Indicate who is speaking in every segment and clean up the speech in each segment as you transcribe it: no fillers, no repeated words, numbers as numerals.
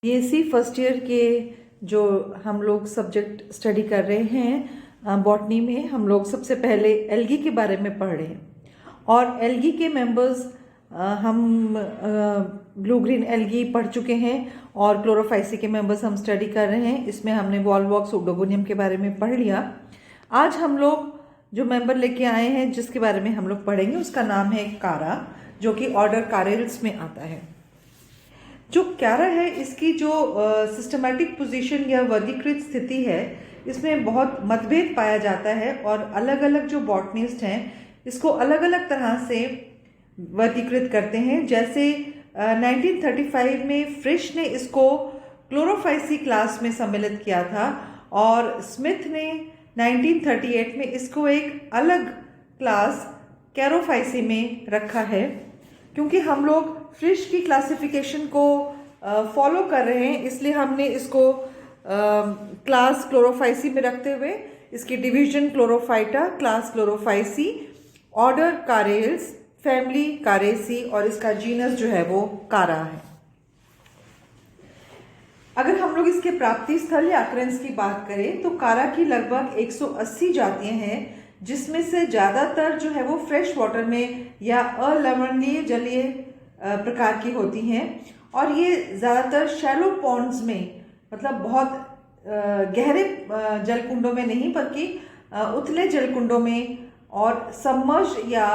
Speaker 1: BSc first year के जो हम लोग सब्जेक्ट स्टडी कर रहे हैं बॉटनी में, हम लोग सबसे पहले एल्गी के बारे में पढ़ रहे हैं। और एल्गी के मेंबर्स हम ब्लू ग्रीन एल्गी पढ़ चुके हैं और क्लोरोफाइसी के मेंबर्स हम स्टडी कर रहे हैं। इसमें हमने वॉलवॉक्स ओडोगोनियम के बारे में पढ़ लिया। आज हम लोग जो मेंबर लेके आए हैं जिसके बारे में हम लोग पढ़ेंगे उसका नाम है कारा, जो कि ऑर्डर कारेल्स में आता है। जो क्यारा है, इसकी जो सिस्टमैटिक पोजीशन या वर्गीकृत स्थिति है, इसमें बहुत मतभेद पाया जाता है और अलग अलग जो बॉटनिस्ट हैं इसको अलग अलग तरह से वर्गीकृत करते हैं। जैसे 1935 में फ्रिश ने इसको क्लोरोफाइसी क्लास में सम्मिलित किया था और स्मिथ ने 1938 में इसको एक अलग क्लास कैरोफाइसी में रखा है। क्योंकि हम लोग फ्रिश की क्लासिफिकेशन को फॉलो कर रहे हैं, इसलिए हमने इसको क्लास क्लोरोफाइसी में रखते हुए इसकी division Chlorophyta, class Chlorophyceae, order Charales, family Characeae और इसका जीनस जो है वो कारा है। अगर हम लोग इसके प्राप्ति स्थल या अक्रेंस की बात करें तो कारा की लगभग 180 जातियां हैं, जिसमें से ज़्यादातर जो है वो फ्रेश वाटर में या अलवणीय जलीय प्रकार की होती हैं और ये ज़्यादातर शैलो पॉन्ड्स में, मतलब बहुत गहरे जलकुंडों में नहीं बल्कि उथले जलकुंडों में और सबमर्ज्ड या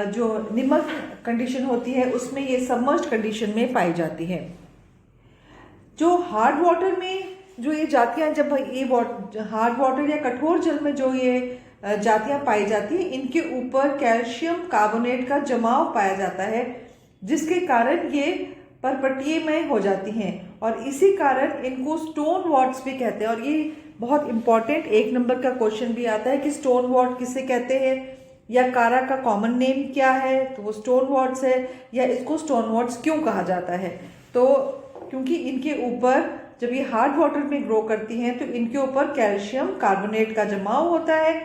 Speaker 1: जो निमग्न कंडीशन होती है उसमें ये सबमर्ज्ड कंडीशन में पाई जाती है। जो हार्ड वाटर में जो ये जातियाँ, जब ये हार्ड वाटर या कठोर जल में जो ये जातियाँ पाई जाती हैं, इनके ऊपर कैल्शियम कार्बोनेट का जमाव पाया जाता है, जिसके कारण ये परपटीयमय हो जाती हैं और इसी कारण इनको स्टोन वॉर्ट्स भी कहते हैं। और ये बहुत इंपॉर्टेंट 1 नंबर का क्वेश्चन भी आता है कि स्टोन वॉर्ट किसे कहते हैं या कारा का कॉमन नेम क्या है, तो वो स्टोन वॉर्ट्स है, या इसको स्टोन वॉर्ट्स क्यों कहा जाता है। तो क्योंकि इनके ऊपर जब ये हार्ड वाटर में ग्रो करती हैं तो इनके ऊपर कैल्शियम कार्बोनेट का जमाव होता है,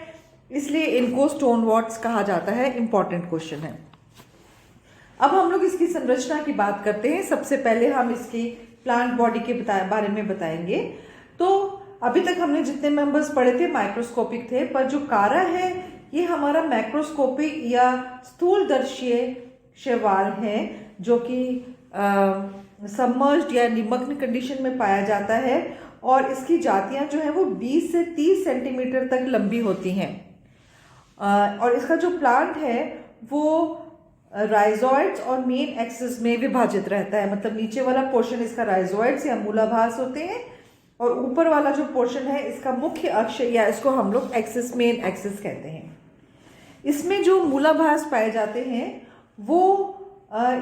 Speaker 1: इसलिए इनको स्टोन वॉर्ट्स कहा जाता है। इंपॉर्टेंट क्वेश्चन है। अब हम लोग इसकी संरचना की बात करते हैं। सबसे पहले हम इसकी प्लांट बॉडी के बारे में बताएंगे। तो अभी तक हमने जितने मेंबर्स पढ़े थे माइक्रोस्कोपिक थे, पर जो कारा है ये हमारा मैक्रोस्कोपिक या स्थूलदर्शीय शैवाल है, जो कि सबमर्ज्ड या निमग्न कंडीशन में पाया जाता है और इसकी जातियां जो है वो 20 से 30 सेंटीमीटर तक लंबी होती हैं। और इसका जो प्लांट है वो राइजोइड्स और मेन एक्सिस में विभाजित रहता है। मतलब नीचे वाला पोर्शन इसका राइजोइड्स या मूलाभास होते हैं और ऊपर वाला जो पोर्शन है इसका मुख्य अक्ष या इसको हम लोग एक्सिस, मेन एक्सिस कहते हैं। इसमें जो मूलाभास पाए जाते हैं वो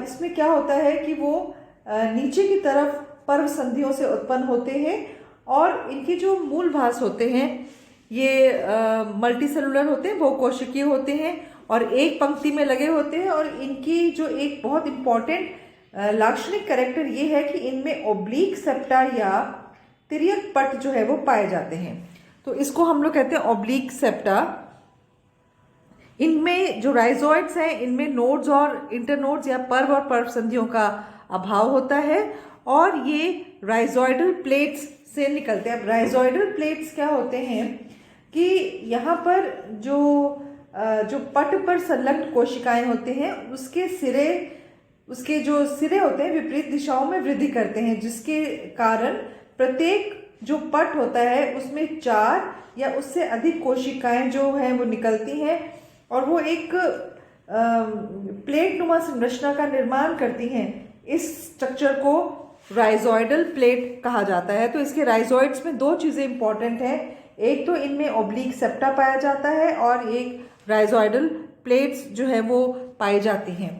Speaker 1: इसमें क्या होता है कि वो नीचे की तरफ पर्व संधियों से उत्पन्न होते हैं और इनके जो मूलभास होते हैं ये मल्टी सेलुलर होते हैं, बहुकोशिकीय होते हैं और एक पंक्ति में लगे होते हैं। और इनकी जो एक बहुत इंपॉर्टेंट लाक्षणिक कैरेक्टर ये है कि इनमें ओब्लिक सेप्टा या तिर्यक पट जो है वो पाए जाते हैं। तो इसको हम लोग कहते हैं ओब्लिक सेप्टा। इनमें जो राइजोइड्स हैं इनमें नोड्स और इंटरनोड्स या पर्व और पर्व संधियों का अभाव होता है और ये राइजोइडल प्लेट्स से निकलते हैं। अब राइजोइडल प्लेट्स क्या होते हैं कि यहाँ पर जो पट पर संलग्न कोशिकाएं होते हैं उसके जो सिरे होते हैं विपरीत दिशाओं में वृद्धि करते हैं, जिसके कारण प्रत्येक जो पट होता है उसमें 4 या उससे अधिक कोशिकाएं जो हैं वो निकलती हैं और वो एक प्लेट नुमा संरचना का निर्माण करती हैं। इस स्ट्रक्चर को राइजोइडल प्लेट कहा जाता है। तो इसके राइजोइड्स में 2 चीज़ें इंपॉर्टेंट हैं, एक तो इनमें ओब्लिक सेप्टा पाया जाता है और एक राइजोइडल प्लेट्स जो है वो पाई जाती हैं।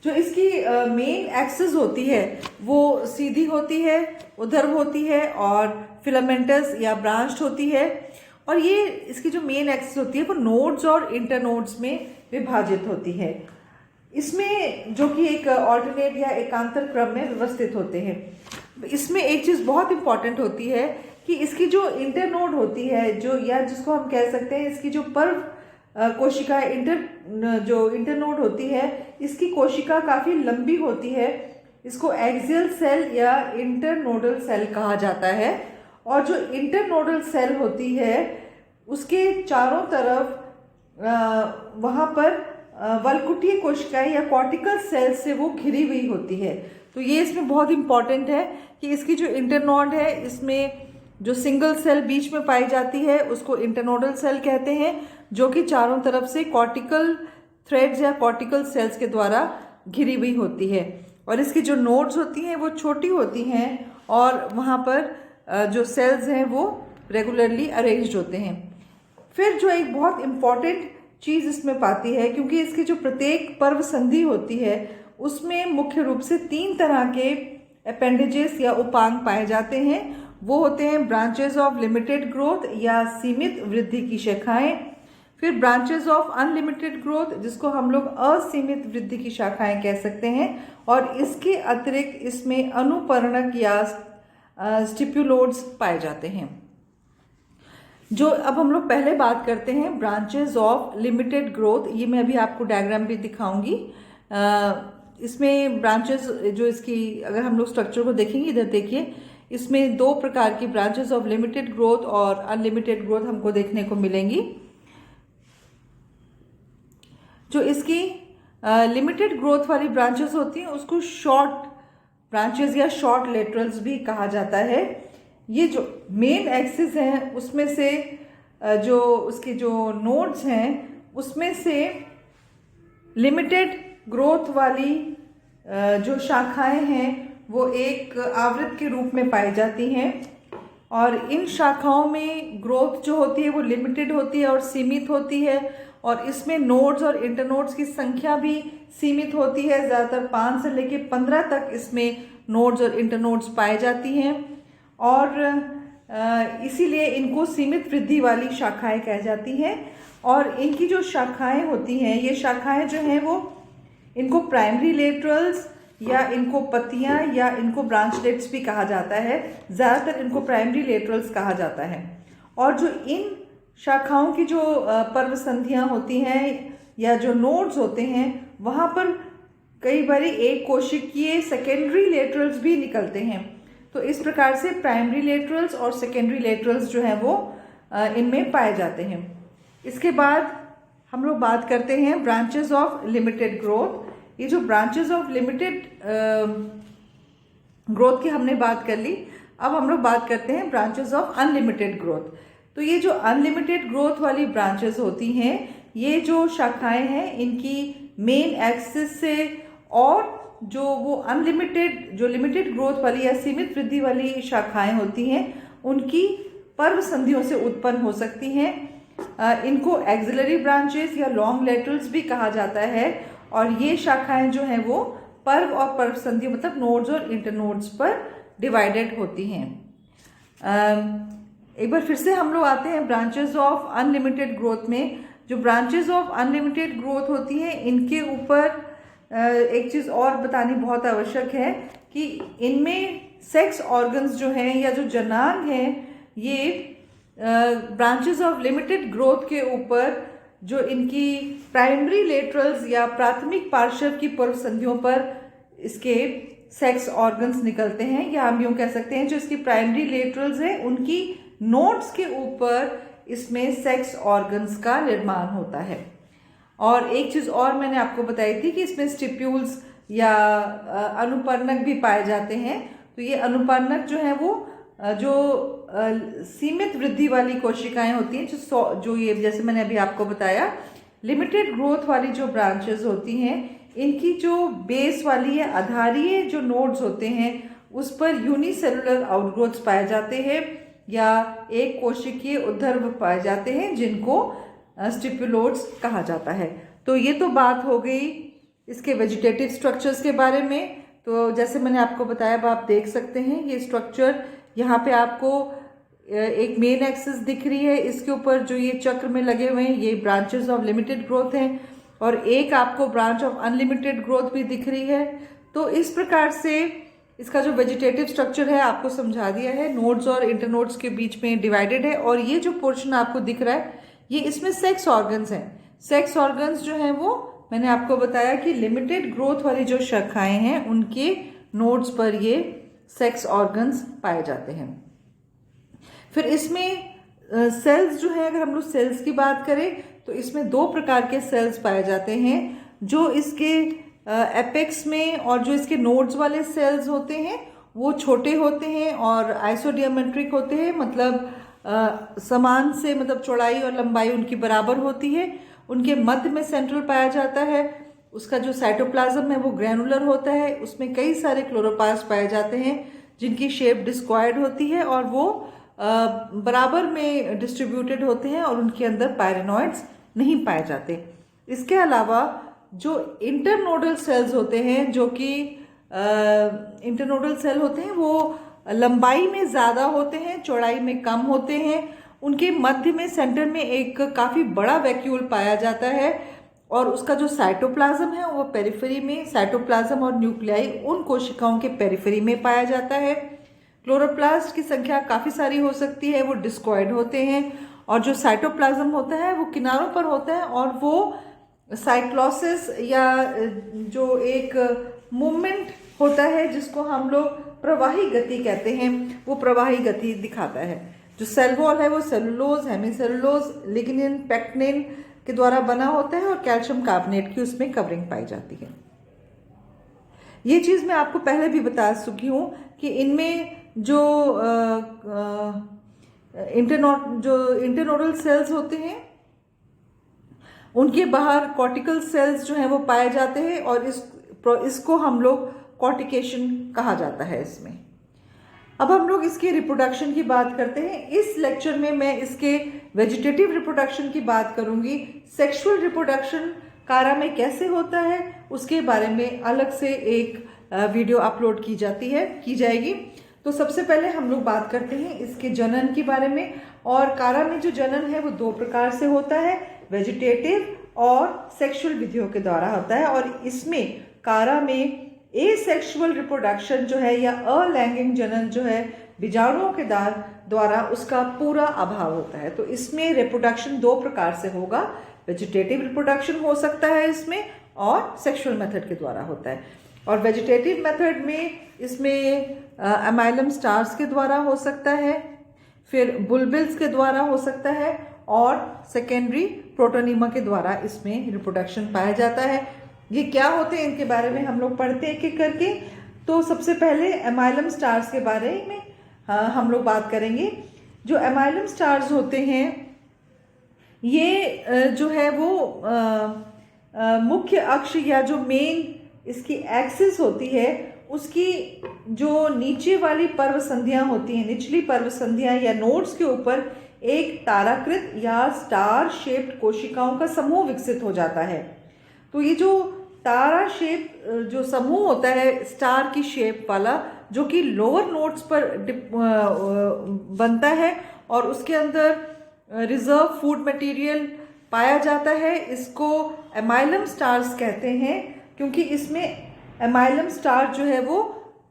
Speaker 1: जो इसकी मेन एक्सिस होती है वो सीधी होती है, ऊर्ध्व होती है और फिलामेंटस या ब्रांच्ड होती है। और ये इसकी जो मेन एक्सिस होती है वो नोड्स और इंटरनोड्स में विभाजित होती है। इसमें जो कि एक ऑल्टरनेट या एकांतर क्रम में व्यवस्थित होते हैं। इसमें एक चीज़ बहुत इंपॉर्टेंट होती है कि इसकी जो इंटरनोड होती है जो, या जिसको हम कह सकते हैं इसकी जो पर्व कोशिका जो इंटरनोड होती है, इसकी कोशिका काफ़ी लंबी होती है। इसको एक्सियल सेल या इंटरनोडल सेल कहा जाता है। और जो इंटरनोडल सेल होती है उसके चारों तरफ वहाँ पर वलकुटीय कोशिकाएं या कॉर्टिकल सेल से वो घिरी हुई होती है। तो ये इसमें बहुत इम्पॉर्टेंट है कि इसकी जो इंटरनोड है, इसमें जो सिंगल सेल बीच में पाई जाती है उसको इंटरनोडल सेल कहते हैं, जो कि चारों तरफ से कॉर्टिकल थ्रेड्स या कॉर्टिकल सेल्स के द्वारा घिरी हुई होती है। और इसकी जो नोड्स होती हैं वो छोटी होती हैं और वहाँ पर जो सेल्स हैं वो रेगुलरली अरेंज्ड होते हैं। फिर जो एक बहुत इम्पॉर्टेंट चीज़ इसमें पाती है, क्योंकि इसकी जो प्रत्येक पर्व संधि होती है उसमें मुख्य रूप से 3 तरह के अपेंडेजेस या उपांग पाए जाते हैं। वो होते हैं ब्रांचेस ऑफ लिमिटेड ग्रोथ या सीमित वृद्धि की शाखाएं, फिर ब्रांचेस ऑफ अनलिमिटेड ग्रोथ जिसको हम लोग असीमित वृद्धि की शाखाएं कह सकते हैं, और इसके अतिरिक्त इसमें अनुपर्णक या स्टिप्युलोड्स पाए जाते हैं। जो अब हम लोग पहले बात करते हैं ब्रांचेस ऑफ लिमिटेड ग्रोथ, ये मैं अभी आपको डायग्राम भी दिखाऊंगी। इसमें ब्रांचेस जो इसकी अगर हम लोग स्ट्रक्चर को देखेंगे, इधर देखिए, इसमें 2 प्रकार की ब्रांचेस ऑफ लिमिटेड ग्रोथ और अनलिमिटेड ग्रोथ हमको देखने को मिलेंगी। जो इसकी लिमिटेड ग्रोथ वाली ब्रांचेस होती हैं उसको शॉर्ट ब्रांचेस या शॉर्ट लेटरल्स भी कहा जाता है। ये जो मेन एक्सिस हैं उसमें से जो उसके जो नोड्स हैं उसमें से लिमिटेड ग्रोथ वाली जो शाखाएं हैं वो एक आवृत्त के रूप में पाई जाती हैं, और इन शाखाओं में ग्रोथ जो होती है वो लिमिटेड होती है और सीमित होती है, और इसमें नोड्स और इंटरनोड्स की संख्या भी सीमित होती है। ज़्यादातर 5 से लेकर 15 तक इसमें नोड्स और इंटरनोड्स पाए जाती हैं, और इसीलिए इनको सीमित वृद्धि वाली शाखाएं कह जाती हैं। और इनकी जो शाखाएं होती हैं, ये शाखाएं जो हैं वो इनको प्राइमरी लेटरल्स या इनको पत्तियां या इनको ब्रांचलेट्स भी कहा जाता है। ज़्यादातर इनको प्राइमरी लेटरल्स कहा जाता है। और जो इन शाखाओं की जो पर्व संधियां होती हैं या जो नोड्स होते हैं, वहाँ पर कई बार एक कोशिकीय सेकेंडरी लेटरल्स भी निकलते हैं। तो इस प्रकार से प्राइमरी लेटरल्स और सेकेंडरी लेटरल्स जो हैं वो इनमें पाए जाते हैं। इसके बाद हम लोग बात करते हैं ब्रांचेस ऑफ लिमिटेड ग्रोथ। ये जो ब्रांचेस ऑफ लिमिटेड ग्रोथ की हमने बात कर ली, अब हम लोग बात करते हैं ब्रांचेस ऑफ अनलिमिटेड ग्रोथ। तो ये जो अनलिमिटेड ग्रोथ वाली ब्रांचेस होती हैं, ये जो शाखाएं हैं इनकी मेन एक्सिस से और जो वो अनलिमिटेड जो लिमिटेड ग्रोथ वाली या सीमित वृद्धि वाली शाखाएं होती हैं उनकी पर्व संधियों से उत्पन्न हो सकती हैं। इनको एक्सिलरी ब्रांचेस या लॉन्ग लेटरल्स भी कहा जाता है, और ये शाखाएं जो हैं वो पर्व और पर्व संधियों मतलब नोड्स और इंटरनोड्स पर डिवाइडेड होती हैं। एक बार फिर से हम लोग आते हैं ब्रांचेस ऑफ अनलिमिटेड ग्रोथ में। जो ब्रांचेस ऑफ अनलिमिटेड ग्रोथ होती हैं इनके ऊपर एक चीज़ और बतानी बहुत आवश्यक है कि इनमें सेक्स ऑर्गन्स जो हैं या जो जनांग हैं, ये ब्रांचेस ऑफ लिमिटेड ग्रोथ के ऊपर जो इनकी प्राइमरी लेटरल्स या प्राथमिक पार्श्व की पर्व संधियों पर इसके सेक्स ऑर्गन्स निकलते हैं, या हम यूँ कह सकते हैं जो इसकी प्राइमरी लेटरल्स हैं उनकी नोड्स के ऊपर इसमें सेक्स ऑर्गन्स का निर्माण होता है। और एक चीज़ और मैंने आपको बताई थी कि इसमें स्टिप्यूल्स या अनुपर्णक भी पाए जाते हैं। तो ये अनुपर्णक जो है वो जो सीमित वृद्धि वाली कोशिकाएं होती हैं, जो ये जैसे मैंने अभी आपको बताया लिमिटेड ग्रोथ वाली जो ब्रांचेस होती हैं, इनकी जो बेस वाली या आधारीय जो नोड्स होते हैं उस पर यूनिसेलुलर आउटग्रोथ्स पाए जाते हैं या एक कोशिकीय उद्धर्व पाए जाते हैं जिनको स्टिप्युलोड्स कहा जाता है। तो ये तो बात हो गई इसके वेजिटेटिव स्ट्रक्चर्स के बारे में। तो जैसे मैंने आपको बताया, अब आप देख सकते हैं ये स्ट्रक्चर, यहाँ पे आपको एक मेन एक्सिस दिख रही है, इसके ऊपर जो ये चक्र में लगे हुए हैं ये ब्रांचेस ऑफ लिमिटेड ग्रोथ हैं, और एक आपको ब्रांच ऑफ अनलिमिटेड ग्रोथ भी दिख रही है। तो इस प्रकार से इसका जो वेजिटेटिव स्ट्रक्चर है आपको समझा दिया है। नोड्स और इंटरनोड्स के बीच में डिवाइडेड है, और ये जो पोर्शन आपको दिख रहा है ये इसमें सेक्स ऑर्गन्स हैं। सेक्स ऑर्गन्स जो हैं वो मैंने आपको बताया कि लिमिटेड ग्रोथ वाली जो शाखाएं हैं उनके नोड्स पर ये सेक्स ऑर्गन्स पाए जाते हैं। फिर इसमें सेल्स जो है, अगर हम लोग सेल्स की बात करें तो इसमें दो प्रकार के सेल्स पाए जाते हैं, जो इसके एपेक्स में और जो इसके नोड्स वाले सेल्स होते हैं वो छोटे होते हैं और आइसोडियामेट्रिक होते हैं, मतलब समान से, मतलब चौड़ाई और लंबाई उनकी बराबर होती है। उनके मध्य में सेंट्रल पाया जाता है। उसका जो साइटोप्लाज्म है वो ग्रैनुलर होता है। उसमें कई सारे क्लोरोप्लास्ट पाए जाते हैं जिनकी शेप डिस्क्वायर्ड होती है और वो बराबर में डिस्ट्रीब्यूटेड होते हैं और उनके अंदर पायरेनॉइड्स नहीं पाए जाते। इसके अलावा जो इंटरनोडल सेल्स होते हैं, जो कि इंटरनोडल सेल होते हैं, वो लंबाई में ज़्यादा होते हैं, चौड़ाई में कम होते हैं। उनके मध्य में सेंटर में एक काफ़ी बड़ा वैक्यूल पाया जाता है और उसका जो साइटोप्लाज्म है वो पेरिफेरी में, साइटोप्लाज्म और न्यूक्लियाई उन कोशिकाओं के पेरिफेरी में पाया जाता है। क्लोरोप्लास्ट की संख्या काफ़ी सारी हो सकती है, वो डिस्कॉइड होते हैं और जो साइटोप्लाज्म होता है वो किनारों पर होता है और वो साइक्लोसिस या जो एक मूवमेंट होता है जिसको हम लोग प्रवाही गति कहते हैं, वो प्रवाही गति दिखाता है। जो सेल वॉल है वो सेलुलोज, हेमीसेलुलोज, लिग्निन, पेक्टिन के द्वारा बना होता है और कैल्शियम कार्बोनेट की उसमें कवरिंग पाई जाती है। ये चीज़ मैं आपको पहले भी बता चुकी हूँ कि इनमें जो इंटरनोडल सेल्स होते हैं उनके बाहर कॉर्टिकल सेल्स जो हैं वो पाए जाते हैं और इसको हम लोग कॉर्टिकेशन कहा जाता है इसमें। अब हम लोग इसके रिप्रोडक्शन की बात करते हैं। इस लेक्चर में मैं इसके वेजिटेटिव रिप्रोडक्शन की बात करूंगी। सेक्सुअल रिप्रोडक्शन कारा में कैसे होता है उसके बारे में अलग से एक वीडियो अपलोड की जाएगी। तो सबसे पहले हम लोग बात करते हैं इसके जनन के बारे में। और कारा में जो जनन है वो दो प्रकार से होता है, वेजिटेटिव और सेक्सुअल विधियों के द्वारा होता है। और इसमें कारा में एसेक्सुअल रिप्रोडक्शन जो है या अलैंगिक जनन जो है बीजाणुओं के द्वारा उसका पूरा अभाव होता है। तो इसमें रिप्रोडक्शन दो प्रकार से होगा, वेजिटेटिव रिप्रोडक्शन हो सकता है इसमें और सेक्सुअल मेथड के द्वारा होता है। और वेजिटेटिव मेथड में इसमें एमाइलम स्टार्स के द्वारा हो सकता है, फिर बुलबिल्स के द्वारा हो सकता है और सेकेंडरी प्रोटोनिमा के द्वारा इसमें रिप्रोडक्शन पाया जाता है। ये क्या होते हैं इनके बारे में हम लोग पढ़ते हैं एक एक करके। तो सबसे पहले एमाइलम स्टार्स के बारे में हम लोग बात करेंगे। जो एमाइलम स्टार्स होते हैं ये जो है वो मुख्य अक्ष या जो मेन इसकी एक्सिस होती है उसकी जो नीचे वाली पर्व संधियां होती हैं, निचली पर्व संधियां या नोड्स के ऊपर एक ताराकृत या स्टार शेप्ड कोशिकाओं का समूह विकसित हो जाता है। तो ये जो तारा शेप जो समूह होता है स्टार की शेप वाला, जो कि लोअर नोड्स पर बनता है और उसके अंदर रिजर्व फूड मटेरियल पाया जाता है, इसको एमाइलम स्टार्स कहते हैं। क्योंकि इसमें एमाइलम स्टार जो है वो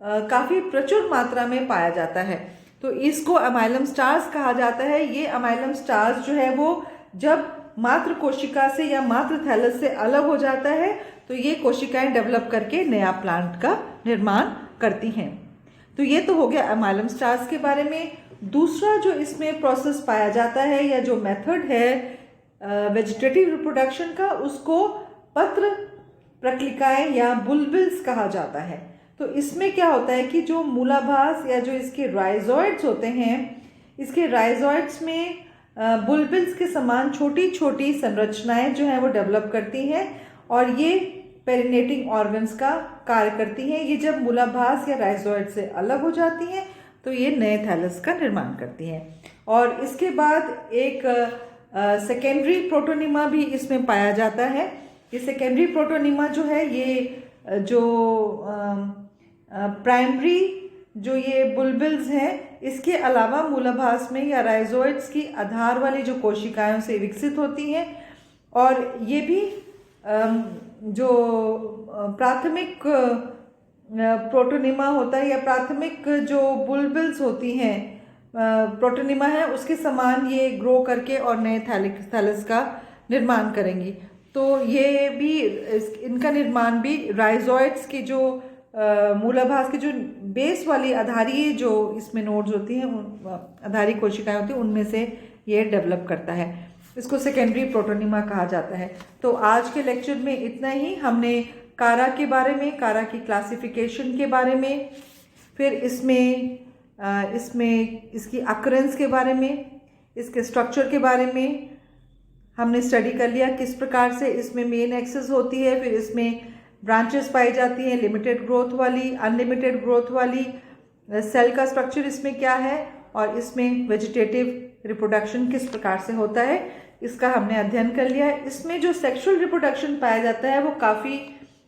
Speaker 1: काफ़ी प्रचुर मात्रा में पाया जाता है, तो इसको एमाइलम स्टार्स कहा जाता है। ये एमाइलम स्टार्स जो है वो जब मात्र कोशिका से या मात्र थैलस से अलग हो जाता है तो ये कोशिकाएं डेवलप करके नया प्लांट का निर्माण करती हैं। तो ये तो हो गया एमाइलम स्टार्स के बारे में। दूसरा जो इसमें प्रोसेस पाया जाता है या जो मेथड है वेजिटेटिव रिप्रोडक्शन का, उसको पत्र प्रक्लिकाएं या बुलबिल्स कहा जाता है। तो इसमें क्या होता है कि जो मूलाभास या जो इसके राइजोइड्स होते हैं, इसके राइजोइड्स में बुलबिल्स के समान छोटी छोटी संरचनाएं जो हैं वो डेवलप करती हैं और ये पेरिनेटिंग ऑर्गन्स का कार्य करती हैं। ये जब मूलाभास या राइजोइड से अलग हो जाती हैं तो ये नए थैलस का निर्माण करती हैं। और इसके बाद एक सेकेंडरी प्रोटोनिमा भी इसमें पाया जाता है। ये सेकेंडरी प्रोटोनिमा जो है ये जो प्राइमरी जो ये बुलबिल्स हैं इसके अलावा मूलाभास में या राइजोइड्स की आधार वाली जो कोशिकाओं से विकसित होती हैं। और ये भी जो प्राथमिक प्रोटोनिमा होता है या प्राथमिक जो बुलबिल्स होती हैं प्रोटोनिमा है उसके समान ये ग्रो करके और नए थैलस का निर्माण करेंगी। तो ये भी इनका निर्माण भी राइजोइड्स के जो मूलाभास के जो बेस वाली आधारीय जो इसमें नोड्स होती हैं, आधारी कोशिकाएं होती हैं, उनमें से ये डेवलप करता है। इसको सेकेंडरी प्रोटोनिमा कहा जाता है। तो आज के लेक्चर में इतना ही। हमने कारा के बारे में, कारा की क्लासिफिकेशन के बारे में, फिर इसमें इसकी अकरेंस के बारे में, इसके स्ट्रक्चर के बारे में हमने स्टडी कर लिया, किस प्रकार से इसमें मेन एक्सेस होती है, फिर इसमें ब्रांचेस पाई जाती हैं, लिमिटेड ग्रोथ वाली, अनलिमिटेड ग्रोथ वाली, सेल का स्ट्रक्चर इसमें क्या है, और इसमें वेजिटेटिव रिप्रोडक्शन किस प्रकार से होता है, इसका हमने अध्ययन कर लिया है। इसमें जो सेक्सुअल रिप्रोडक्शन पाया जाता है वो काफ़ी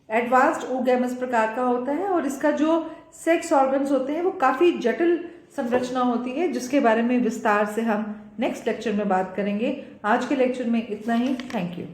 Speaker 1: एडवांस्ड oogamous प्रकार का होता है, और इसका जो सेक्स ऑर्गन्स होते हैं वो काफ़ी जटिल संरचना होती है, जिसके बारे में विस्तार से हम नेक्स्ट लेक्चर में बात करेंगे। आज के लेक्चर में इतना ही। Thank you.